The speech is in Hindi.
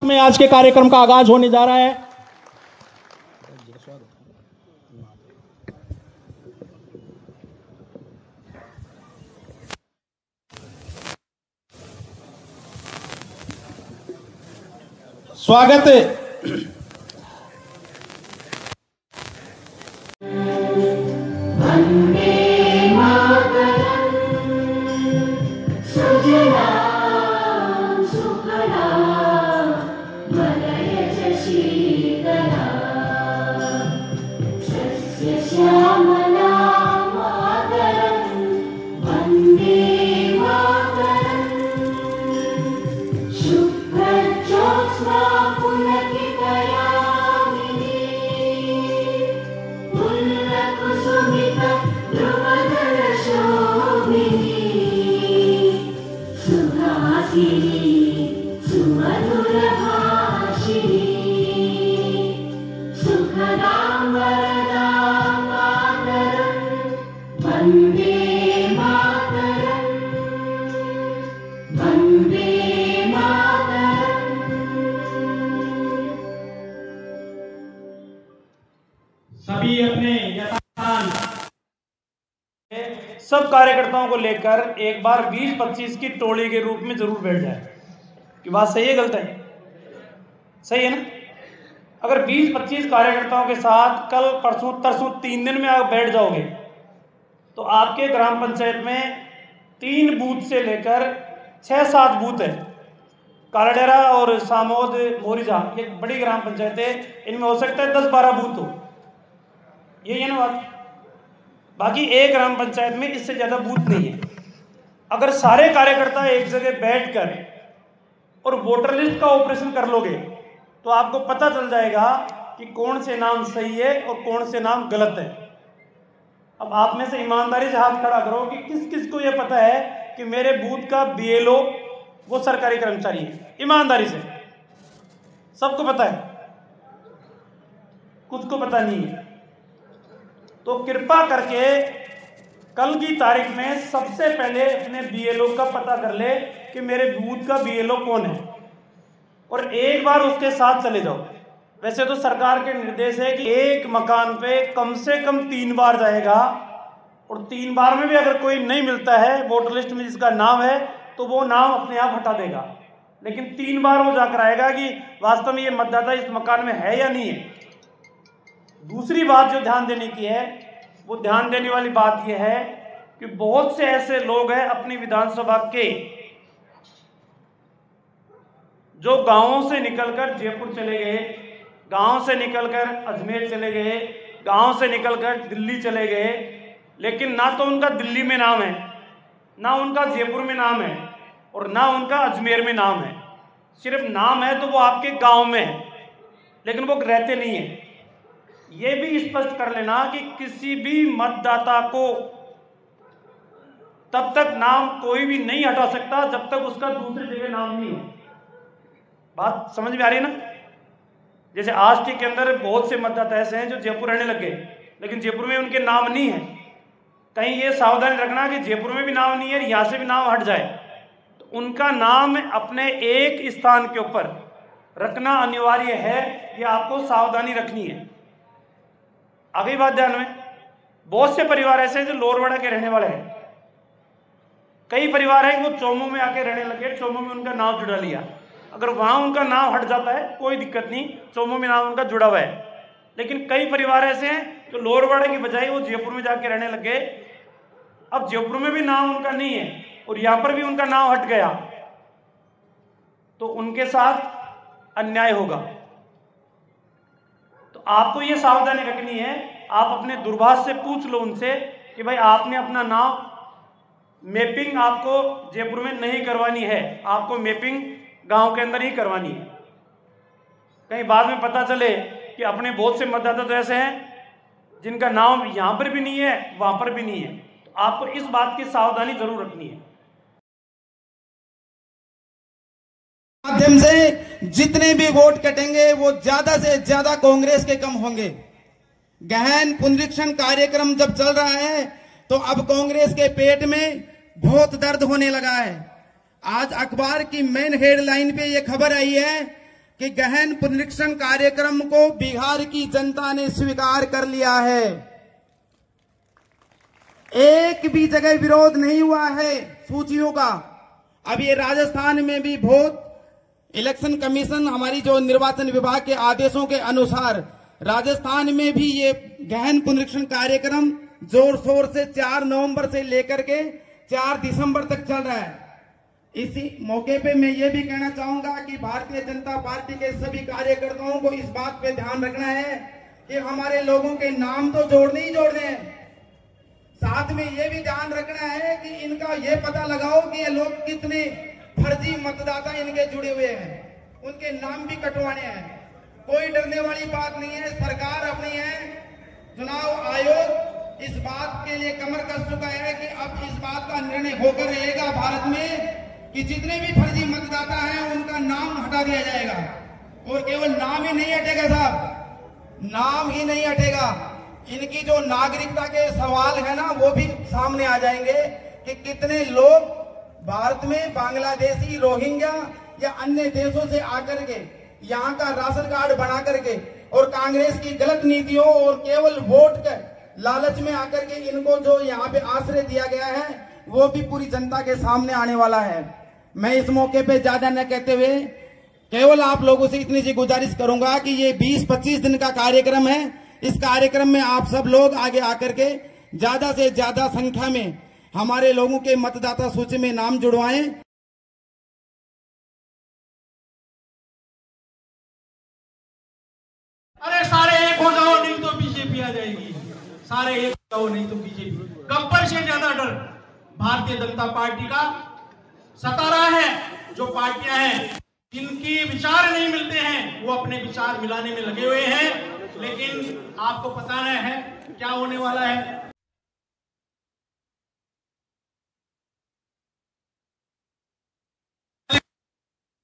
में आज के कार्यक्रम का आगाज होने जा रहा है। स्वागत सभी अपने यथास्थान सब कार्यकर्ताओं को लेकर एक बार 20-25 की टोली के रूप में जरूर बैठ जाए। कि बात सही है गलत है? सही है ना? अगर 20-25 कार्यकर्ताओं के साथ कल परसों तरसों 3 दिन में आप बैठ जाओगे तो आपके ग्राम पंचायत में 3 बूथ से लेकर 6-7 बूथ है। कालाडेरा और सामोद मोरिजा ये बड़ी ग्राम पंचायत है, इनमें हो सकता है 10-12 बूथ हो, यही है ना बात। बाकी एक ग्राम पंचायत में इससे ज़्यादा बूथ नहीं है। अगर सारे कार्यकर्ता एक जगह बैठकर और वोटर लिस्ट का ऑपरेशन कर लोगे तो आपको पता चल जाएगा कि कौन से नाम सही है और कौन से नाम गलत है। अब आप में से ईमानदारी से हाथ खड़ा करो कि किस किस को यह पता है कि मेरे बूथ का BLO वो सरकारी कर्मचारी है। ईमानदारी से सबको पता है, कुछ को पता नहीं है। तो कृपा करके कल की तारीख में सबसे पहले अपने BLO का पता कर ले कि मेरे बूथ का BLO कौन है और एक बार उसके साथ चले जाओ। वैसे तो सरकार के निर्देश है कि एक मकान पे कम से कम 3 बार जाएगा और 3 बार में भी अगर कोई नहीं मिलता है वोटर लिस्ट में जिसका नाम है तो वो नाम अपने आप हटा देगा, लेकिन 3 बार वो जाकर आएगा कि वास्तव में ये मतदाता इस मकान में है या नहीं है। दूसरी बात जो ध्यान देने की है, वो ध्यान देने वाली बात यह है कि बहुत से ऐसे लोग हैं अपनी विधानसभा के जो गांवों से निकलकर जयपुर चले गए, गांव से निकलकर अजमेर चले गए, गांव से निकलकर दिल्ली चले गए, लेकिन ना तो उनका दिल्ली में नाम है, ना उनका जयपुर में नाम है और ना उनका अजमेर में नाम है। सिर्फ नाम है तो वो आपके गांव में है, लेकिन वो रहते नहीं है। ये भी स्पष्ट कर लेना कि किसी भी मतदाता को तब तक नाम कोई भी नहीं हटा सकता जब तक उसका दूसरी जगह नाम नहीं हो। बात समझ में आ रही है ना? जैसे आष्टी के अंदर बहुत से मतदाता ऐसे हैं जो जयपुर रहने लग गए, लेकिन जयपुर में उनके नाम नहीं है। कहीं ये सावधानी रखना कि जयपुर में भी नाम नहीं है, यहाँ से भी नाम हट जाए तो उनका नाम अपने एक स्थान के ऊपर रखना अनिवार्य है। ये आपको सावधानी रखनी है। अगली बात ध्यान में, बहुत से परिवार ऐसे हैं जो लोरवाड़ा के रहने वाले हैं। कई परिवार हैं वो चोमू में आके रहने लगे, चोमू में उनका नाम जुड़ा लिया। अगर वहाँ उनका नाम हट जाता है कोई दिक्कत नहीं, चोमू में नाम उनका जुड़ा हुआ है। लेकिन कई परिवार ऐसे हैं जो लोरवाड़ा की बजाय वो जयपुर में जाके रहने लगे। अब जयपुर में भी नाम उनका नहीं है और यहाँ पर भी उनका नाम हट गया तो उनके साथ अन्याय होगा। तो आपको ये सावधानी रखनी है। आप अपने दूरभाष से पूछ लो उनसे कि भाई आपने अपना नाम मैपिंग आपको जयपुर में नहीं करवानी है, आपको मैपिंग गांव के अंदर ही करवानी है। कहीं बाद में पता चले कि अपने बहुत से मतदाता तो ऐसे हैं जिनका नाम यहाँ पर भी नहीं है वहाँ पर भी नहीं है। तो आपको इस बात की सावधानी जरूर रखनी है। माध्यम से जितने भी वोट कटेंगे वो ज्यादा से ज्यादा कांग्रेस के कम होंगे। गहन पुनरीक्षण कार्यक्रम जब चल रहा है तो अब कांग्रेस के पेट में बहुत दर्द होने लगा है। आज अखबार की मेन हेडलाइन पे ये खबर आई है कि गहन पुनरीक्षण कार्यक्रम को बिहार की जनता ने स्वीकार कर लिया है। एक भी जगह विरोध नहीं हुआ है सूचियों का। अब ये राजस्थान में भी वोट इलेक्शन कमीशन, हमारी जो निर्वाचन विभाग के आदेशों के अनुसार राजस्थान में भी ये गहन पुनरीक्षण कार्यक्रम जोर शोर से 4 नवंबर से लेकर के 4 दिसंबर तक चल रहा है। इसी मौके पे मैं ये भी कहना चाहूंगा कि भारतीय जनता पार्टी के सभी कार्यकर्ताओं को इस बात पे ध्यान रखना है कि हमारे लोगों के नाम तो जोड़ने ही जोड़ने हैं, साथ में ये भी ध्यान रखना है कि इनका ये पता लगाओ कि ये लोग कितने फर्जी मतदाता इनके जुड़े हुए हैं, उनके नाम भी कटवाने हैं। कोई डरने वाली बात नहीं है, सरकार अपनी है। चुनाव आयोग इस बात के लिए कमर कस चुका है कि अब इस बात का निर्णय होकर रहेगा भारत में कि जितने भी फर्जी मतदाता हैं उनका नाम हटा दिया जाएगा। और केवल नाम ही नहीं हटेगा साहब, नाम ही नहीं हटेगा, इनकी जो नागरिकता के सवाल है ना वो भी सामने आ जाएंगे कि कितने लोग भारत में बांग्लादेशी, रोहिंग्या या अन्य देशों से आकर के यहाँ का राशन कार्ड बना करके और कांग्रेस की गलत नीतियों और केवल वोट के लालच में आकर के इनको जो यहाँ पे आश्रय दिया गया है वो भी पूरी जनता के सामने आने वाला है। मैं इस मौके पे ज्यादा न कहते हुए केवल आप लोगों से इतनी सी गुजारिश करूंगा कि ये 20-25 दिन का कार्यक्रम है। इस कार्यक्रम में आप सब लोग आगे आकर के ज्यादा से ज्यादा संख्या में हमारे लोगों के मतदाता सूची में नाम जुड़वाएं। अरे सारे एक हो जाओ नहीं तो बीजेपी आ जाएगी, सारे एक हो जाओ नहीं तो बीजेपी। गब्बर से ज्यादा डर भारतीय जनता पार्टी का सता रहा है। जो पार्टियां हैं जिनकी विचार नहीं मिलते हैं वो अपने विचार मिलाने में लगे हुए हैं, लेकिन आपको पता नहीं है क्या होने वाला है।